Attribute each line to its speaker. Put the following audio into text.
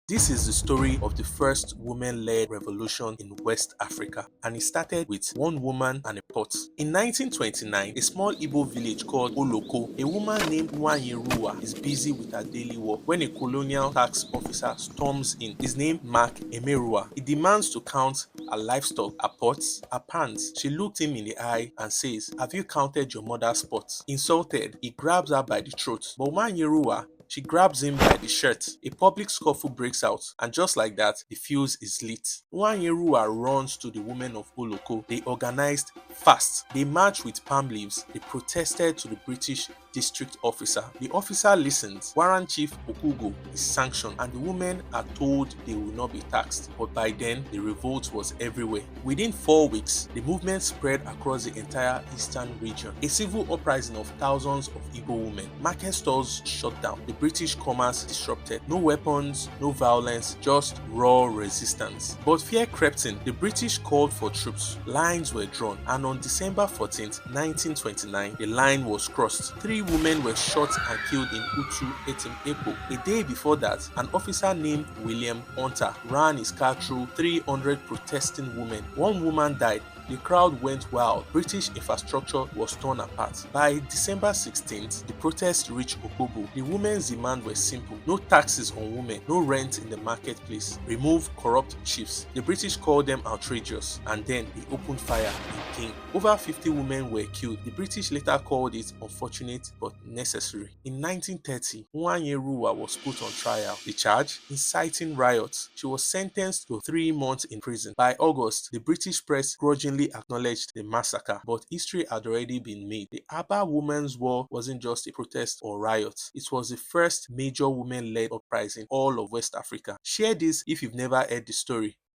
Speaker 1: This is the story of the first women-led revolution in West Africa, and it started with one woman and a pot. In 1929, a small Igbo village called Oloko, a woman named Nwanyeruwa is busy with her daily work when a colonial tax officer storms in. His name Mark Emeruwa. He demands to count her livestock, her pots, her pans. She looked him in the eye and says, "Have you counted your mother's pots?" Insulted, he grabs her by the throat. But Nwanyeruwa, she grabs him by the shirt. A public scuffle breaks out, and just like that, the fuse is lit. Nwanyeruwa runs to the women of Oloko. They organized fast. They marched with palm leaves. They protested to the British district officer. The officer listens. Warrant Chief Okugo is sanctioned, and the women are told they will not be taxed. But by then, the revolt was everywhere. Within 4 weeks, the movement spread across the entire eastern region. A civil uprising of thousands of Igbo women. Market stores shut down. The British commerce disrupted. No weapons, no violence, just raw resistance. But fear crept in. The British called for troops. Lines were drawn, and on December 14th, 1929, the line was crossed. 3 women were shot and killed in Utu Etim Epo. A day before that, an officer named William Hunter ran his car through 300 protesting women. One woman died. The crowd went wild. British infrastructure was torn apart. By December 16th, the protests reached Opobo. The women's demand were simple: no taxes on women, no rent in the marketplace, remove corrupt chiefs. The British called them outrageous, and then they opened fire in King. Over 50 women were killed. The British later called it unfortunate but necessary. In 1930, Nwanyeruwa was put on trial. The charge? Inciting riots. She was sentenced to 3 months in prison. By August, the British press grudgingly acknowledged the massacre, but history had already been made. The Aba Women's War wasn't just a protest or riot. It was the first major women-led uprising in all of West Africa. Share this if you've never heard the story.